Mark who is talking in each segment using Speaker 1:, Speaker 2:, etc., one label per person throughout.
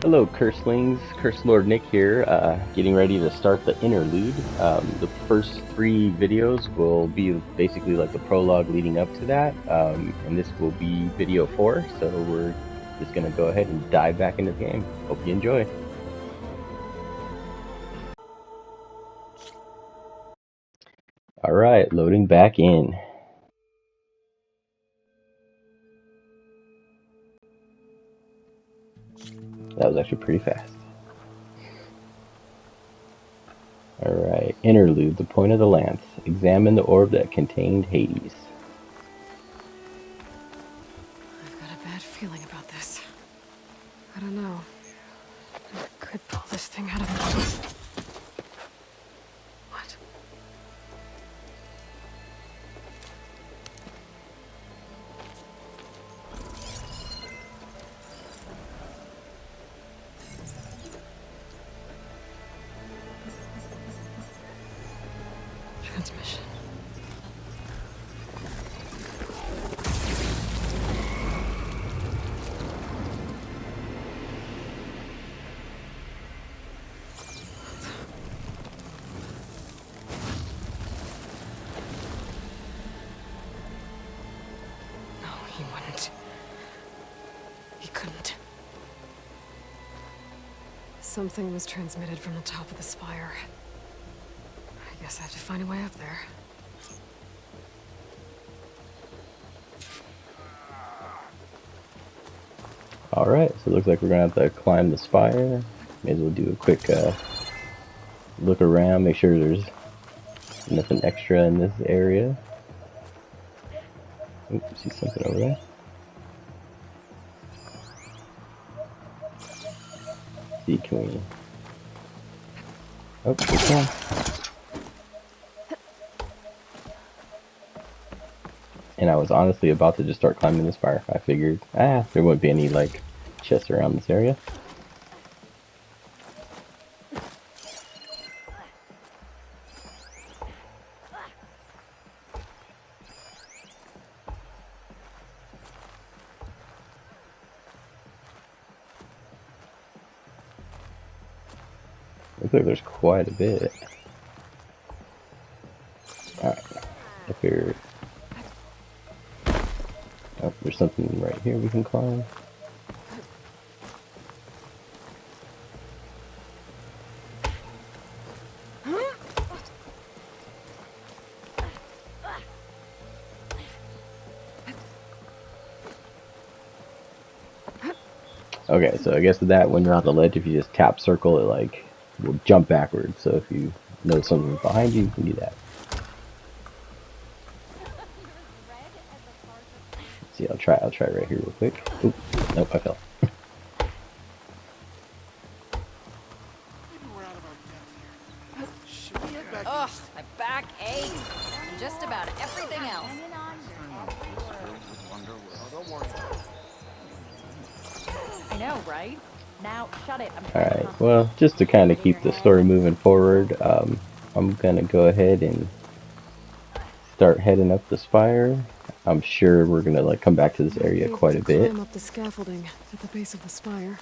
Speaker 1: Hello, Curselings. Curse Lord Nick here, getting ready to start the interlude. The first 3 videos will be basically like the prologue leading up to that, and this will be video 4, so we're just going to go ahead and dive back into the game. Hope you enjoy. Alright, loading back in. That was actually pretty fast. Alright, interlude, the point of the lance. Examine the orb that contained Hades.
Speaker 2: I've got a bad feeling about this. I don't know. I could pull this thing out of me. What? Transmission. No, he wouldn't. He couldn't. Something was transmitted from the top of the spire. I guess I have to find a way up there.
Speaker 1: Alright, so it looks like we're going to have to climb the spire. May as well do a quick look around, make sure there's nothing extra in this area. Ooh, see something over there. See, can we... Oh, we can. And I was honestly about to just start climbing this spire. I figured, there wouldn't be any, like, chests around this area. Looks like there's quite a bit. Alright, up here. Oh, there's something right here we can climb. Okay, so I guess with that, when you're on the ledge, if you just tap circle, it like will jump backwards. So if you know something's behind you, you can do that. See, I'll try right here real quick. Oop, nope, I fell.
Speaker 3: Ugh, my back aches. And just about everything else. I know, right? Now, shut it.
Speaker 1: Alright, well, just to kind of keep the story moving forward, I'm gonna go ahead and start heading up the spire. I'm sure we're gonna like come back to this area quite a bit.
Speaker 2: Climb up the scaffolding at the base of the spire.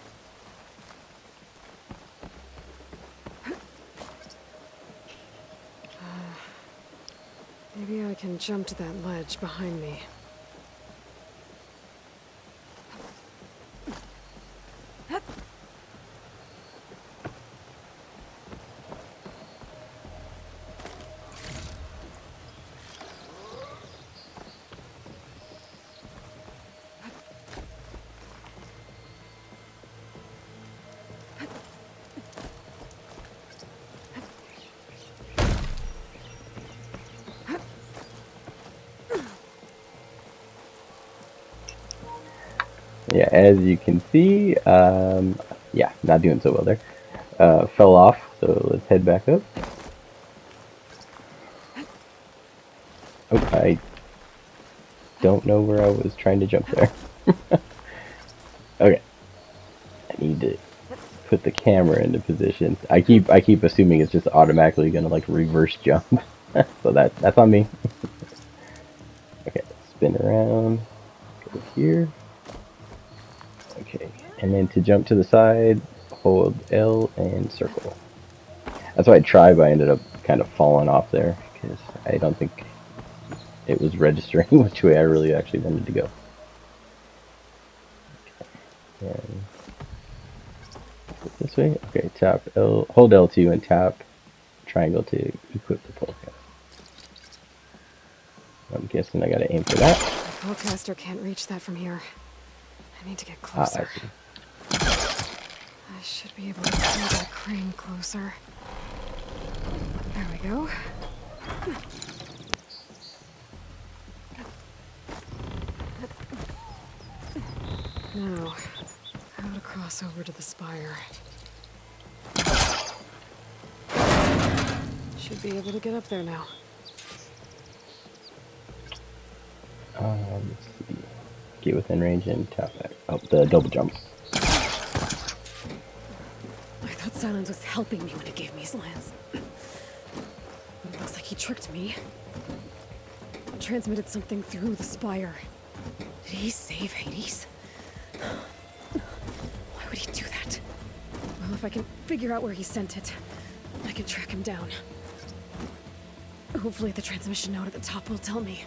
Speaker 2: Maybe I can jump to that ledge behind me.
Speaker 1: Yeah, as you can see, yeah, not doing so well there. Fell off, so let's head back up. Oh, I don't know where I was trying to jump there. Okay, I need to put the camera into position. I keep assuming it's just automatically gonna like reverse jump, so that's on me. Okay, spin around, go here. Okay, and then to jump to the side, hold L and circle. That's what I tried, but I ended up kind of falling off there because I don't think it was registering which way I really actually wanted to go. And this way? Okay, tap L, hold L2 and tap triangle to equip the pole. I'm guessing I gotta aim for that.
Speaker 2: The bowcaster can't reach that from here. I need to get
Speaker 1: Ah,
Speaker 2: closer.
Speaker 1: I see.
Speaker 2: I should be able to pull that crane closer. There we go. Now, how to cross over to the spire. Should be able to get up there now.
Speaker 1: Let's see. Get within range and tap back. Oh, the double jump.
Speaker 2: I thought Silence was helping me when it gave me his lance. But it looks like he tricked me. Transmitted something through the spire. Did he save Hades? Why would he do that? Well, if I can figure out where he sent it, I can track him down. Hopefully the transmission note at the top will tell me.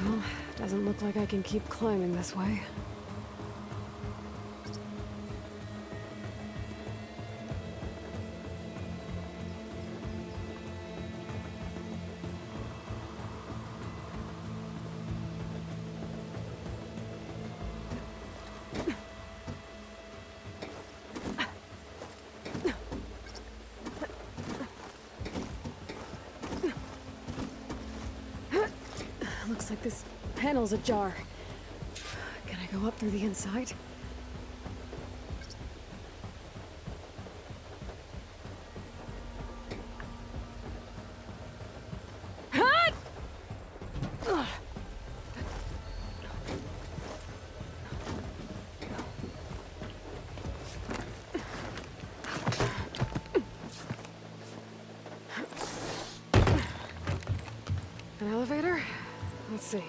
Speaker 2: Well, doesn't look like I can keep climbing this way. Looks like this panel's ajar. Can I go up through the inside? An elevator? Let's see.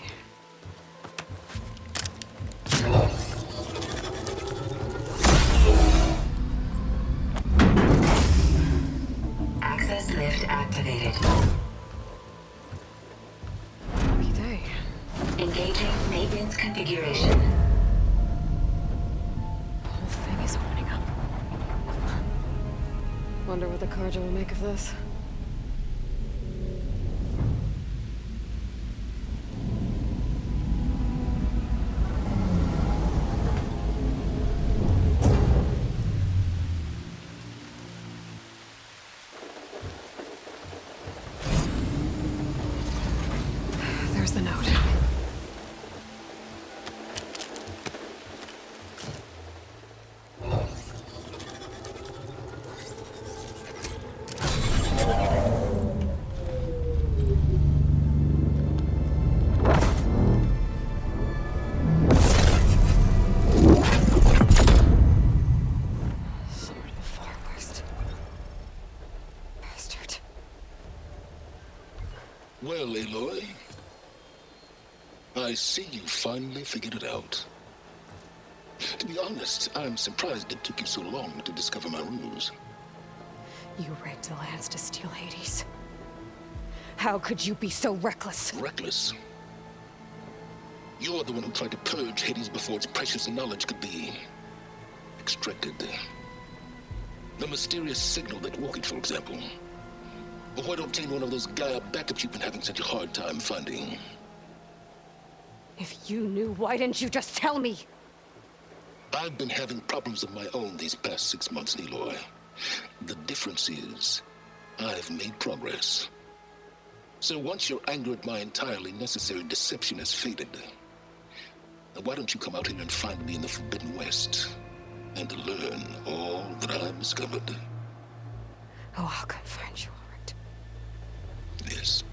Speaker 4: Access lift activated.
Speaker 2: Lucky day.
Speaker 4: Engaging maintenance configuration.
Speaker 2: The whole thing is opening up. Wonder what the Carja will make of this. There's the note. Somewhere to the far west. Bastard.
Speaker 5: Well, Aloy, I see you finally figured it out. To be honest, I'm surprised it took you so long to discover my ruse.
Speaker 2: You rigged the lance to steal Hades. How could you be so reckless?
Speaker 5: Reckless. You're the one who tried to purge Hades before its precious knowledge could be extracted. The mysterious signal that woke it, for example. Or why to obtain one of those Gaia backups you've been having such a hard time finding.
Speaker 2: If you knew, why didn't you just tell me?
Speaker 5: I've been having problems of my own these past 6 months, Aloy. The difference is, I've made progress. So once your anger at my entirely necessary deception has faded, why don't you come out here and find me in the Forbidden West, and learn all that I've discovered?
Speaker 2: Oh, I'll come find you, all right.
Speaker 5: Yes.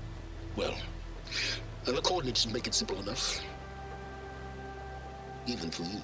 Speaker 5: Well, the coordinates should make it simple enough. Even for you.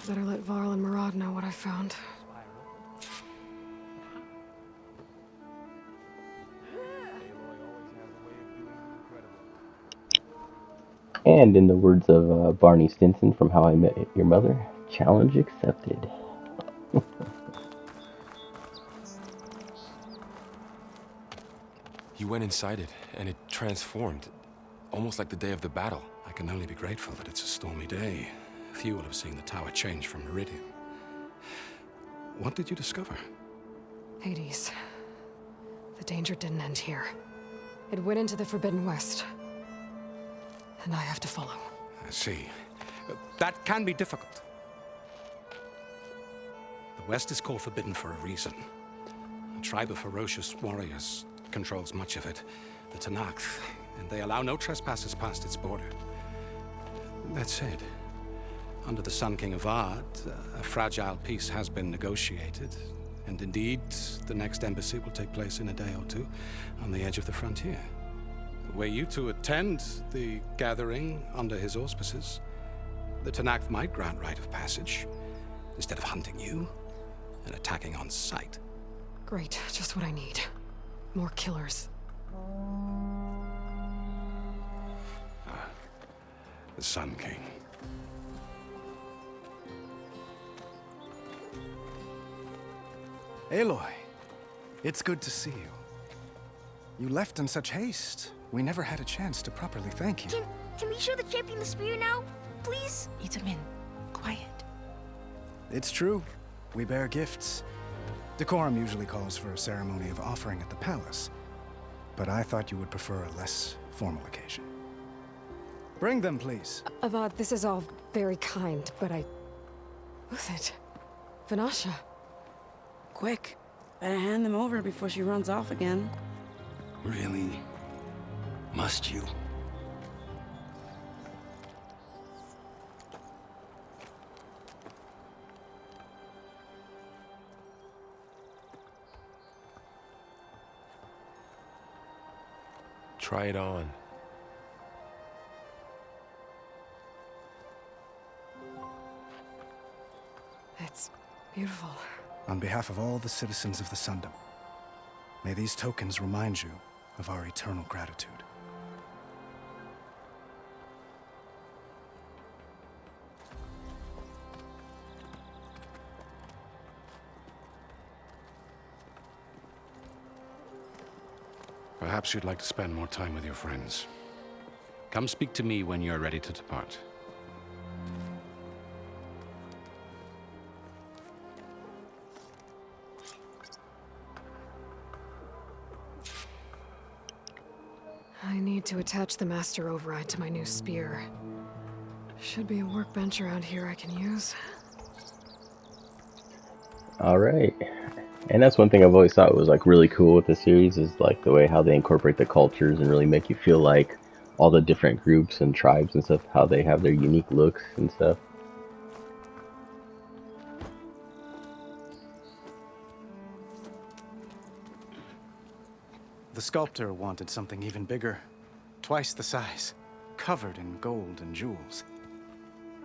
Speaker 2: Better let Varl and Murad know what I found.
Speaker 1: And in the words of Barney Stinson from How I Met Your Mother, challenge accepted.
Speaker 6: You went inside it, and it transformed, almost like the day of the battle. I can only be grateful that it's a stormy day. Few will have seen the tower change from Meridian. What did you discover?
Speaker 2: Hades. The danger didn't end here. It went into the Forbidden West. And I have to follow.
Speaker 6: I see. That can be difficult. The West is called Forbidden for a reason. A tribe of ferocious warriors controls much of it, the Tenakth, and they allow no trespassers past its border. That said, under the Sun King of Ard, a fragile peace has been negotiated, and indeed, the next embassy will take place in a day or two on the edge of the frontier. Were you to attend the gathering under his auspices, the Tenakth might grant right of passage, instead of hunting you and attacking on sight.
Speaker 2: Great, just what I need. More killers.
Speaker 6: The Sun King.
Speaker 7: Aloy, it's good to see you. You left in such haste. We never had a chance to properly thank you.
Speaker 8: Can we show the champion the spear now? Please?
Speaker 9: Itamin, quiet.
Speaker 7: It's true. We bear gifts. Decorum usually calls for a ceremony of offering at the palace, but I thought you would prefer a less formal occasion. Bring them, please.
Speaker 2: Avad, this is all very kind, but Who's it? Vanasha.
Speaker 9: Quick, better hand them over before she runs off again.
Speaker 6: Really? Must you?
Speaker 10: Try it on.
Speaker 2: It's beautiful.
Speaker 7: On behalf of all the citizens of the Sundom, may these tokens remind you of our eternal gratitude.
Speaker 6: Perhaps you'd like to spend more time with your friends. Come speak to me when you're ready to depart.
Speaker 2: I need to attach the master override to my new spear. Should be a workbench around here I can use.
Speaker 1: Alright. And that's one thing I've always thought was like really cool with the series is like the way how they incorporate the cultures and really make you feel like all the different groups and tribes and stuff, how they have their unique looks and stuff.
Speaker 7: The sculptor wanted something even bigger, twice the size, covered in gold and jewels.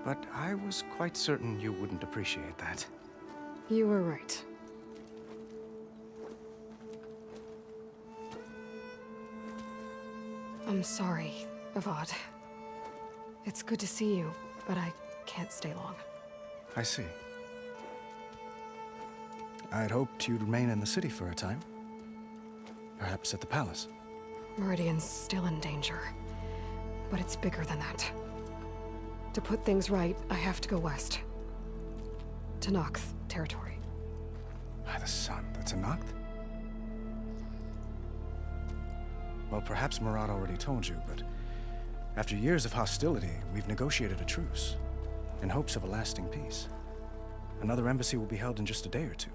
Speaker 7: But I was quite certain you wouldn't appreciate that.
Speaker 2: You were right. I'm sorry, Avad. It's good to see you, but I can't stay long.
Speaker 7: I see. I'd hoped you'd remain in the city for a time. Perhaps at the palace.
Speaker 2: Meridian's still in danger, but it's bigger than that. To put things right, I have to go west. To Tenakth territory.
Speaker 7: By the sun, that's Tenakth? Well, perhaps Murad already told you, but after years of hostility, we've negotiated a truce, in hopes of a lasting peace. Another embassy will be held in just a day or two.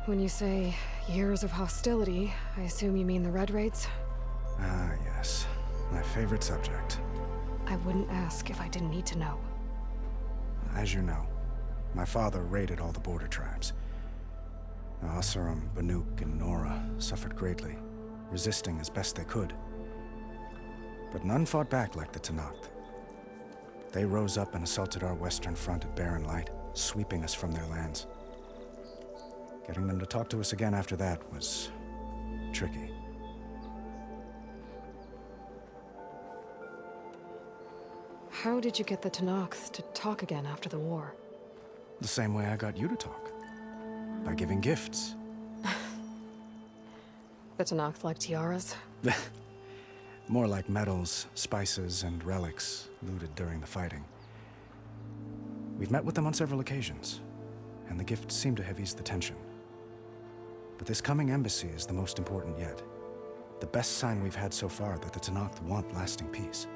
Speaker 2: When you say years of hostility, I assume you mean the Red Raids?
Speaker 7: Ah, yes. My favorite subject.
Speaker 2: I wouldn't ask if I didn't need to know.
Speaker 7: As you know, my father raided all the border tribes. The Asuram, Banuk, and Nora suffered greatly, resisting as best they could. But none fought back like the Tenakth. They rose up and assaulted our western front at Barren Light, sweeping us from their lands. Getting them to talk to us again after that was tricky.
Speaker 2: How did you get the Tenakth to talk again after the war?
Speaker 7: The same way I got you to talk. By giving gifts.
Speaker 2: The Tenakth like tiaras?
Speaker 7: More like medals, spices, and relics looted during the fighting. We've met with them on several occasions, and the gifts seem to have eased the tension. But this coming embassy is the most important yet. The best sign we've had so far that the Tenakth want lasting peace.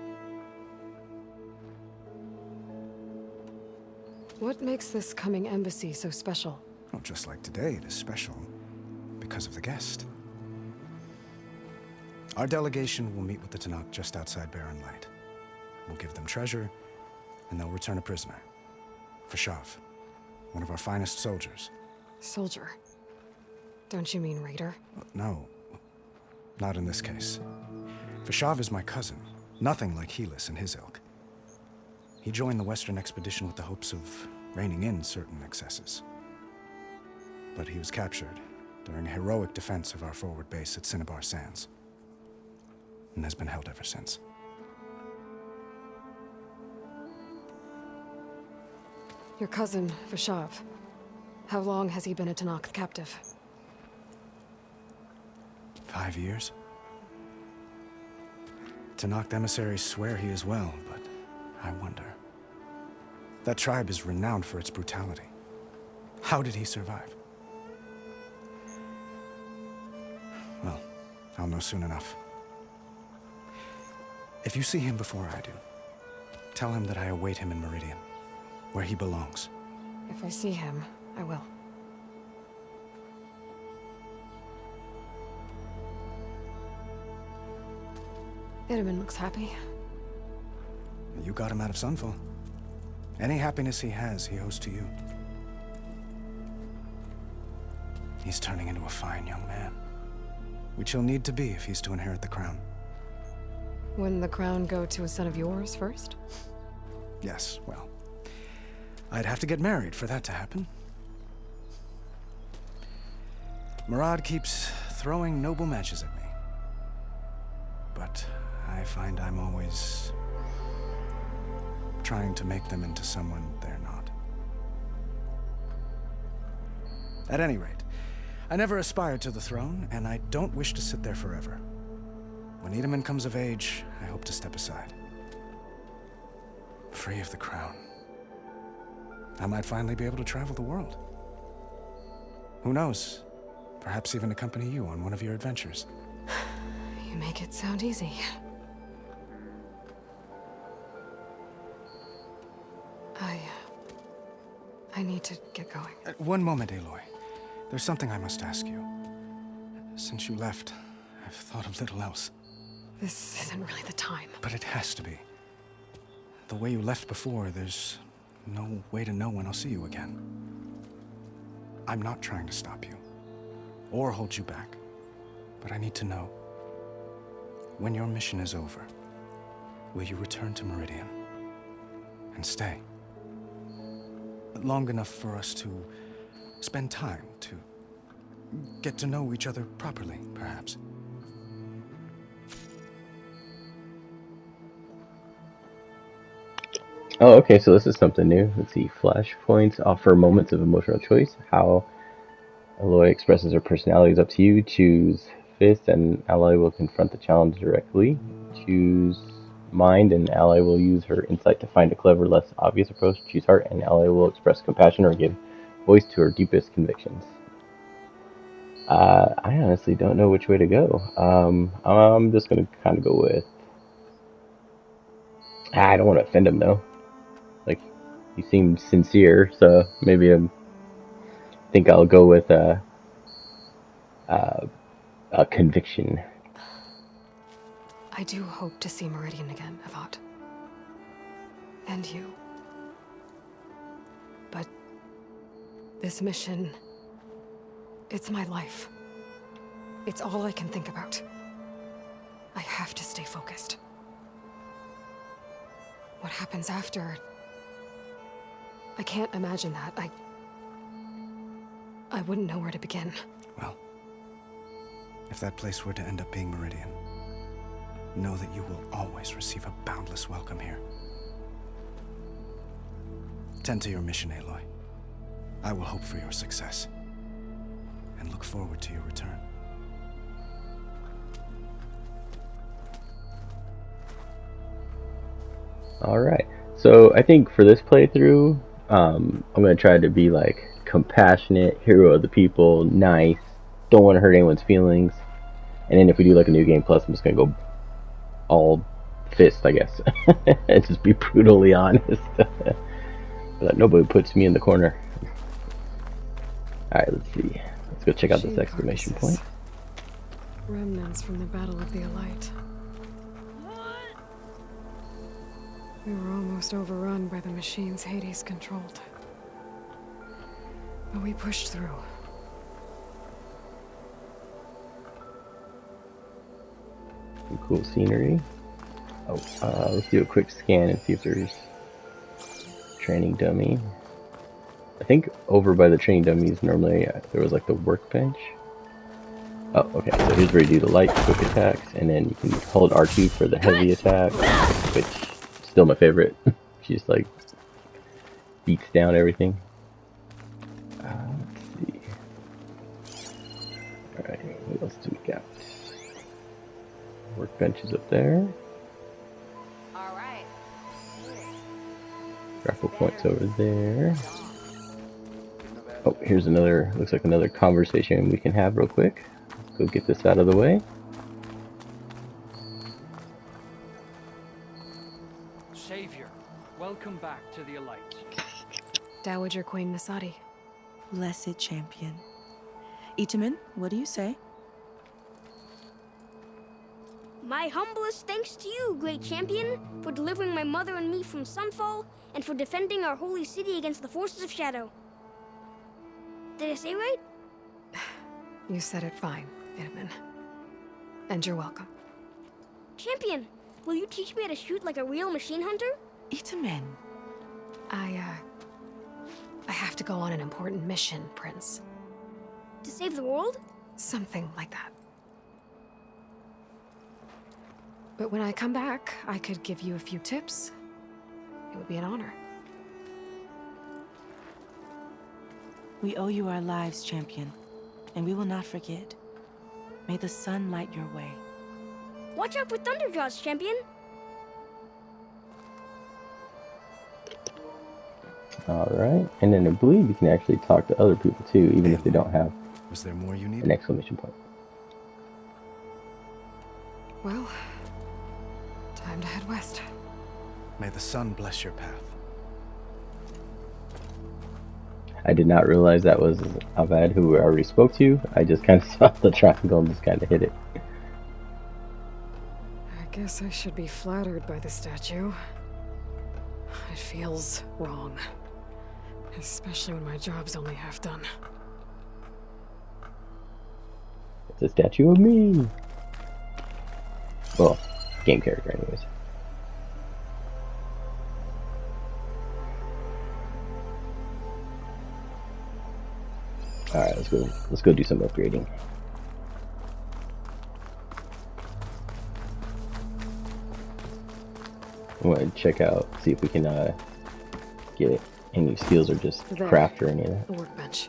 Speaker 2: What makes this coming embassy so special?
Speaker 7: Well, just like today, it is special because of the guest. Our delegation will meet with the Tenakth just outside Barren Light. We'll give them treasure, and they'll return a prisoner. Fashav, one of our finest soldiers.
Speaker 2: Soldier? Don't you mean raider?
Speaker 7: No, not in this case. Fashav is my cousin, nothing like Helis and his ilk. He joined the Western expedition with the hopes of reining in certain excesses. But he was captured during a heroic defense of our forward base at Cinnabar Sands, and has been held ever since.
Speaker 2: Your cousin, Fashav. How long has he been a Tenakth captive?
Speaker 7: 5 years. Tenakth emissaries swear he is well, but I wonder. That tribe is renowned for its brutality. How did he survive? Well, I'll know soon enough. If you see him before I do, tell him that I await him in Meridian, where he belongs.
Speaker 2: If I see him, I will. Itaman looks happy.
Speaker 7: You got him out of Sunfall. Any happiness he has, he owes to you. He's turning into a fine young man, which he'll need to be if he's to inherit the crown.
Speaker 2: Wouldn't the crown go to a son of yours first?
Speaker 7: Yes, well, I'd have to get married for that to happen. Murad keeps throwing noble matches at me. But I find I'm always trying to make them into someone they're not. At any rate, I never aspired to the throne, and I don't wish to sit there forever. When Itaman comes of age, I hope to step aside. Free of the crown. I might finally be able to travel the world. Who knows? Perhaps even accompany you on one of your adventures.
Speaker 2: You make it sound easy. I need to get going.
Speaker 7: One moment, Aloy. There's something I must ask you. Since you left, I've thought of little else.
Speaker 2: This isn't really the time.
Speaker 7: But it has to be. The way you left before, there's no way to know when I'll see you again. I'm not trying to stop you, or hold you back. But I need to know, when your mission is over, will you return to Meridian and stay? Long enough for us to spend time, to get to know each other properly, perhaps.
Speaker 1: Oh, okay, so this is something new. Let's see. Flashpoints offer moments of emotional choice. How Aloy expresses her personality is up to you. Choose Fist, and Aloy will confront the challenge directly. Choose Mind, and Aloy will use her insight to find a clever, less obvious approach. Choose Heart, and Aloy will express compassion or give voice to her deepest convictions. I honestly don't know which way to go. I'm just gonna kind of go with... I don't want to offend him, though. Like, he seemed sincere, so maybe I think I'll go with a conviction.
Speaker 2: I do hope to see Meridian again, Avat. And you. But this mission, it's my life. It's all I can think about. I have to stay focused. What happens after? I can't imagine that. I wouldn't know where to begin.
Speaker 7: Well, if that place were to end up being Meridian, know that you will always receive a boundless welcome here. Tend to your mission, Aloy. I will hope for your success, and look forward to your return.
Speaker 1: Alright, so I think for this playthrough, I'm going to try to be like compassionate, hero of the people, nice, don't want to hurt anyone's feelings. And then if we do like a new game plus, I'm just going to go all fist, I guess. And just be brutally honest. That nobody puts me in the corner. Alright, let's see. Let's go check out this exclamation point.
Speaker 2: Remnants from the Battle of the Alight. We were almost overrun by the machines Hades controlled. But we pushed through.
Speaker 1: Some cool scenery. Oh, let's do a quick scan and see if there's training dummy. I think over by the training dummies normally there was like the workbench. Oh, okay, so here's where you do the light quick attacks, and then you can hold R2 for the heavy attack, which is still my favorite. She just like beats down everything. Let's see. Alright, what else do we got? Workbench is up there.
Speaker 3: Alright.
Speaker 1: Grapple points over there. Oh, here's another, looks like another conversation we can have real quick. Let's go get this out of the way.
Speaker 10: Savior, welcome back to the Alight.
Speaker 2: Dowager Queen Nasadi.
Speaker 9: Blessed champion. Itaman, what do you say?
Speaker 8: My humblest thanks to you, great champion, for delivering my mother and me from Sunfall, and for defending our holy city against the forces of Shadow. Did I say right?
Speaker 2: You said it fine, Itaman. And you're welcome.
Speaker 8: Champion, will you teach me how to shoot like a real machine hunter?
Speaker 9: Itaman.
Speaker 2: I have to go on an important mission, Prince.
Speaker 8: To save the world?
Speaker 2: Something like that. But when I come back, I could give you a few tips. It would be an honor.
Speaker 9: We owe you our lives, champion, and we will not forget. May the sun light your way.
Speaker 8: Watch out for Thunderjaws, champion.
Speaker 1: Alright, and then I believe you can actually talk to other people too, even if they don't have
Speaker 7: Was there more you need?
Speaker 1: an exclamation point.
Speaker 2: Well, time to head west.
Speaker 7: May the sun bless your path.
Speaker 1: I did not realize that was Avad, who we already spoke to. I just kind of saw the triangle and just kind of hit it.
Speaker 2: I guess I should be flattered by the statue. It feels wrong. Especially when my job's only half done.
Speaker 1: It's a statue of me! Well, game character anyways. Alright, let's go do some upgrading. I want to check out, see if we can get any skills or just
Speaker 2: There.
Speaker 1: craft or any of that.
Speaker 2: The workbench.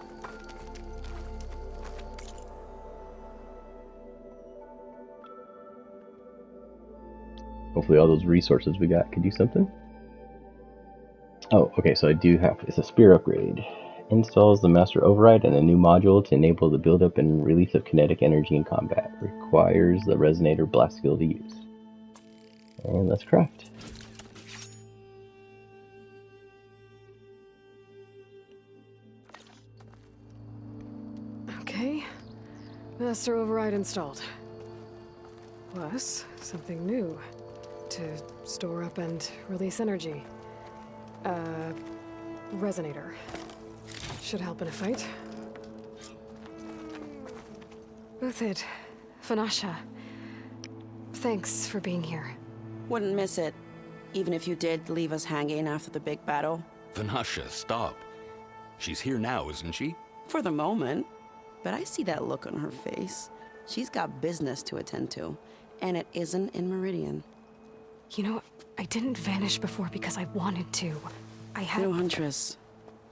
Speaker 1: Hopefully all those resources we got could do something. Oh, okay, so I do have, it's a spear upgrade. Installs the master override and a new module to enable the buildup and release of kinetic energy in combat. Requires the resonator blast skill to use. And let's craft.
Speaker 2: Okay. Master override installed. Plus, something new. To store up and release energy. Resonator. Should help in a fight. Uthid, Fanasha. Thanks for being here.
Speaker 9: Wouldn't miss it.
Speaker 11: Even if you did leave us hanging after the big battle?
Speaker 12: Vanasha, stop. She's here now, isn't she?
Speaker 11: For the moment. But I see that look on her face. She's got business to attend to. And it isn't in Meridian.
Speaker 2: You know, I didn't vanish before because I wanted to. I had...
Speaker 11: Little Huntress,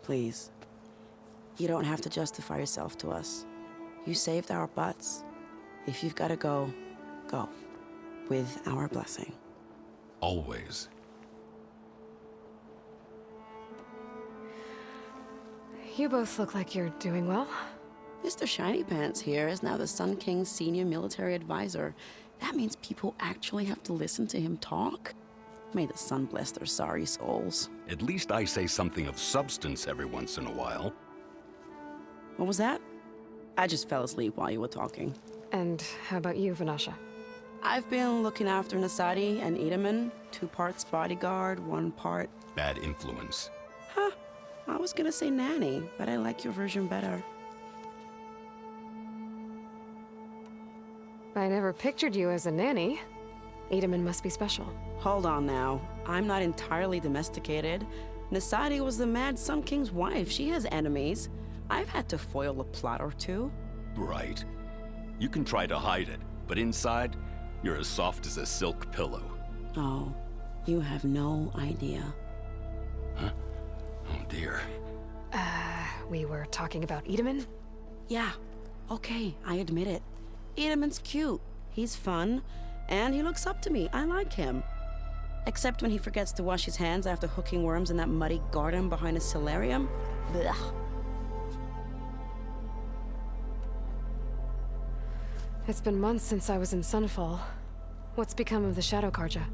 Speaker 11: please. You don't have to justify yourself to us. You saved our butts. If you've got to go, go. With our blessing.
Speaker 12: Always.
Speaker 2: You both look like you're doing well.
Speaker 11: Mr. Shiny Pants here is now the Sun King's senior military advisor. That means people actually have to listen to him talk? May the sun bless their sorry souls.
Speaker 12: At least I say something of substance every once in a while.
Speaker 11: What was that? I just fell asleep while you were talking.
Speaker 2: And how about you, Vanasha?
Speaker 11: I've been looking after Nasadi and Edaman. 2 parts bodyguard, 1 part...
Speaker 12: Bad influence.
Speaker 11: Huh. I was gonna say nanny, but I like your version better.
Speaker 2: I never pictured you as a nanny. Edaman must be special.
Speaker 11: Hold on now. I'm not entirely domesticated. Nasadi was the Mad Sun King's wife. She has enemies. I've had to foil a plot or 2.
Speaker 12: Right. You can try to hide it, but inside, you're as soft as a silk pillow.
Speaker 11: Oh, you have no idea.
Speaker 12: Huh? Oh dear.
Speaker 2: We were talking about Edaman?
Speaker 11: Yeah. Okay, I admit it. Edaman's cute. He's fun. And he looks up to me. I like him. Except when he forgets to wash his hands after hooking worms in that muddy garden behind a solarium. Blech.
Speaker 2: It's been months since I was in Sunfall. What's become of the Shadow Karja?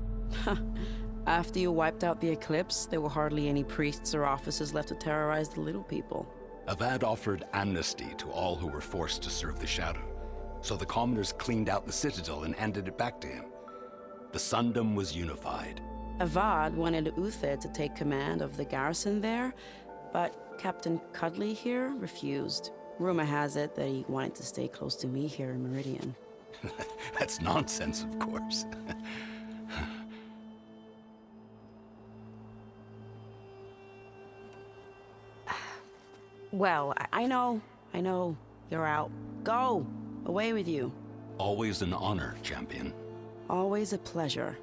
Speaker 11: After you wiped out the eclipse, there were hardly any priests or officers left to terrorize the little people.
Speaker 12: Avad offered amnesty to all who were forced to serve the Shadow. So the commoners cleaned out the citadel and handed it back to him. The Sundom was unified.
Speaker 11: Avad wanted Uther to take command of the garrison there, but Captain Cudley here refused. Rumor has it that he wanted to stay close to me here in Meridian.
Speaker 12: That's nonsense, of course.
Speaker 11: Well, I know. You're out. Go! Away with you.
Speaker 12: Always an honor, champion.
Speaker 11: Always a pleasure.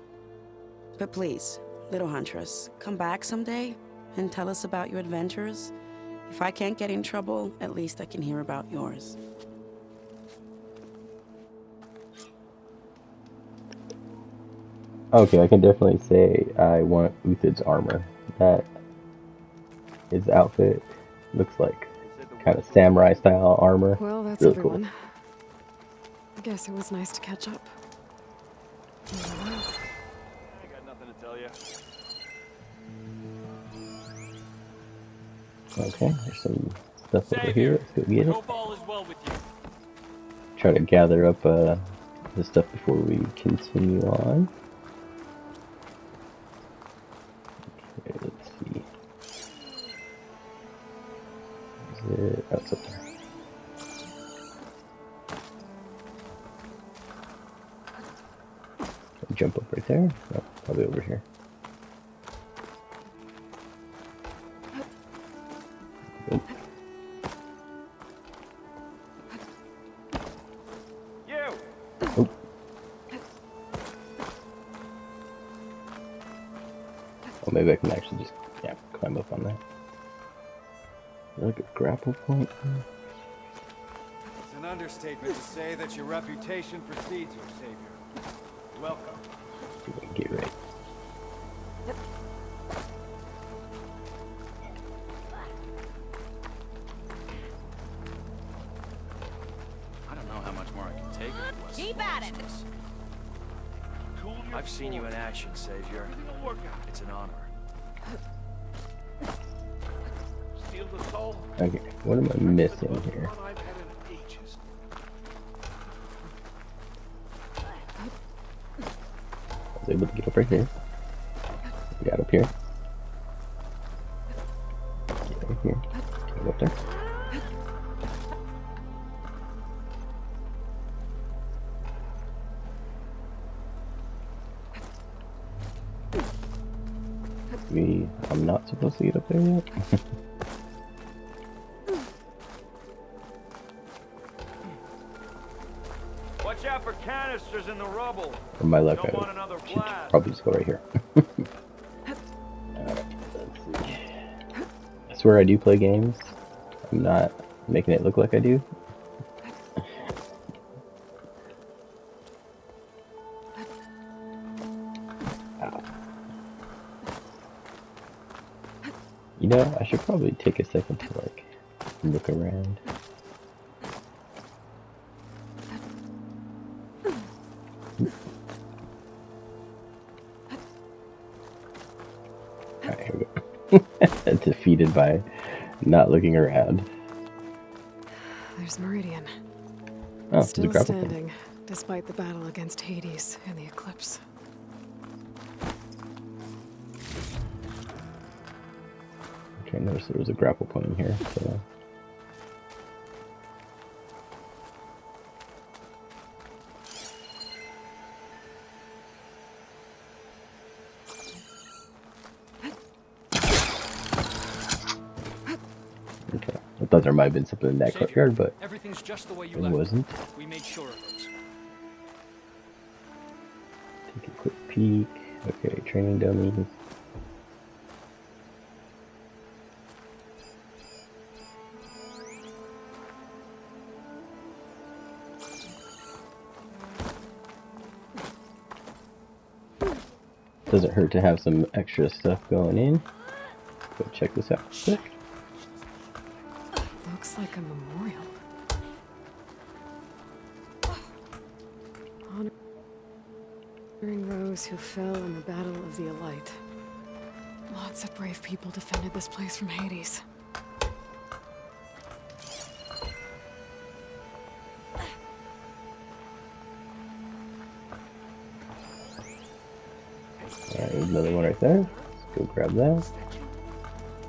Speaker 11: But please, little Huntress, come back someday and tell us about your adventures. If I can't get in trouble, at least I can hear about yours.
Speaker 1: Okay, I can definitely say I want Uthid's armor. That his outfit looks like kind of samurai style armor.
Speaker 2: Well, that's
Speaker 1: really
Speaker 2: everyone.
Speaker 1: cool.
Speaker 2: I guess it was nice to catch up.
Speaker 10: I got nothing to tell you.
Speaker 1: Okay, there's some stuff over here. Let's go get it.
Speaker 10: Hope all is well with you.
Speaker 1: Try to gather up the stuff before we continue on. Okay, let's see. Is it? Oh, it's up there. Jump up right there. Oh, probably over here. Nope. Oh. Oh, maybe I can actually just, yeah, climb up on that. Is that like a grapple point?
Speaker 13: It's an understatement to say that your reputation precedes your savior. Welcome.
Speaker 1: Get ready.
Speaker 13: I don't know how much more I can take of you, West.
Speaker 3: Keep at it.
Speaker 13: I've seen you in action, Savior. It's an honor.
Speaker 5: Steal the soul.
Speaker 1: Okay, what am I missing here?
Speaker 5: I've had in ages.
Speaker 1: I was able to get up right there. Got up here. Get right here. Go up there. I'm not supposed to get up there yet?
Speaker 13: Watch out for canisters in the rubble.
Speaker 1: Or my luck,
Speaker 13: Don't want another
Speaker 1: I should
Speaker 13: blast.
Speaker 1: probably just go right here. Alright, let's see. I swear I do play games. I'm not making it look like I do. Ow. You know, I should probably take a second to like look around. Alright, here we go. Defeated by not looking around.
Speaker 2: There's Meridian.
Speaker 1: Oh, it's a
Speaker 2: Still
Speaker 1: grapple point.
Speaker 2: standing, despite the battle against Hades and the eclipse.
Speaker 1: Okay, I noticed there was a grapple point in here, so... Okay, I thought there might have been something in that courtyard, but
Speaker 10: Everything's just the way you
Speaker 1: it
Speaker 10: left.
Speaker 1: wasn't.
Speaker 10: We made sure of those.
Speaker 1: Take a quick peek. Okay, training dummies. Doesn't hurt to have some extra stuff going in. Go check this out quick.
Speaker 2: Looks like a memorial. Honoring those who fell in the Battle of the Elite. Lots of brave people defended this place from Hades.
Speaker 1: Alright, there's another one right there. Let's go grab that.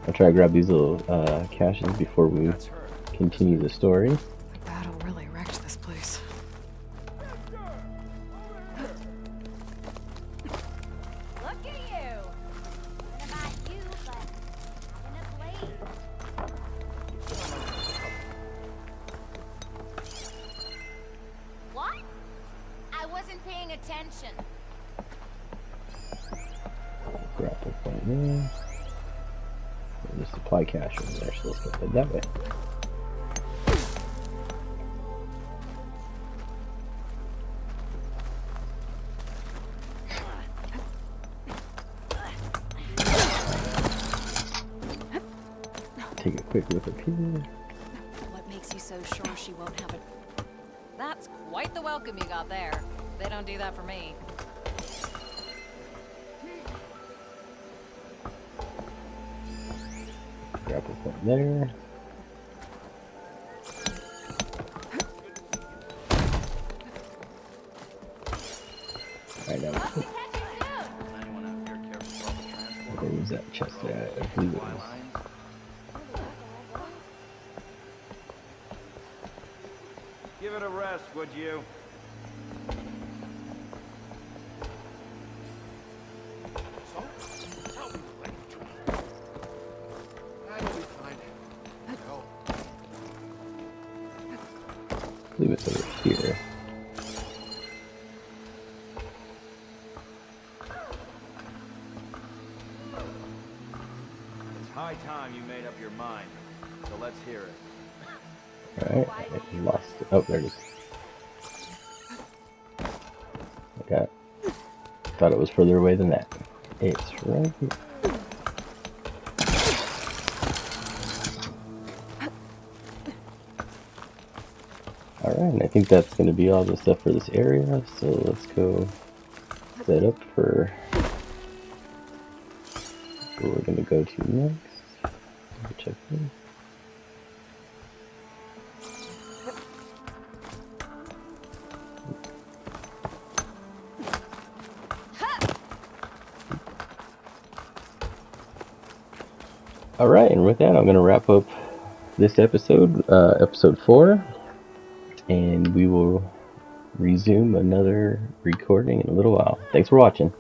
Speaker 1: I'll try to grab these little caches before we continue the story.
Speaker 2: The battle really wrecked this place.
Speaker 3: Look at you. What about you, but having a blade? What? I wasn't paying attention.
Speaker 1: Grapple point there. There's a supply cache over there, so let's go head that way. Take a quick look up here.
Speaker 3: What makes you so sure she won't have it? That's quite the welcome you got there. They don't do that for me.
Speaker 1: Grapple point there. Alright, now where was that chest at? I believe it was.
Speaker 13: Give it a rest, would you?
Speaker 1: I believe it's over here.
Speaker 13: It's high time you made up your mind. So let's hear it.
Speaker 1: Alright, I lost it. Oh, there it is. Okay. Thought it was further away than that. It's right here. Alright, and I think that's going to be all the stuff for this area, so let's go set up for where we're going to go to next. Check this. Alright, and with that, I'm going to wrap up this episode, episode 4, and we will resume another recording in a little while. Thanks for watching.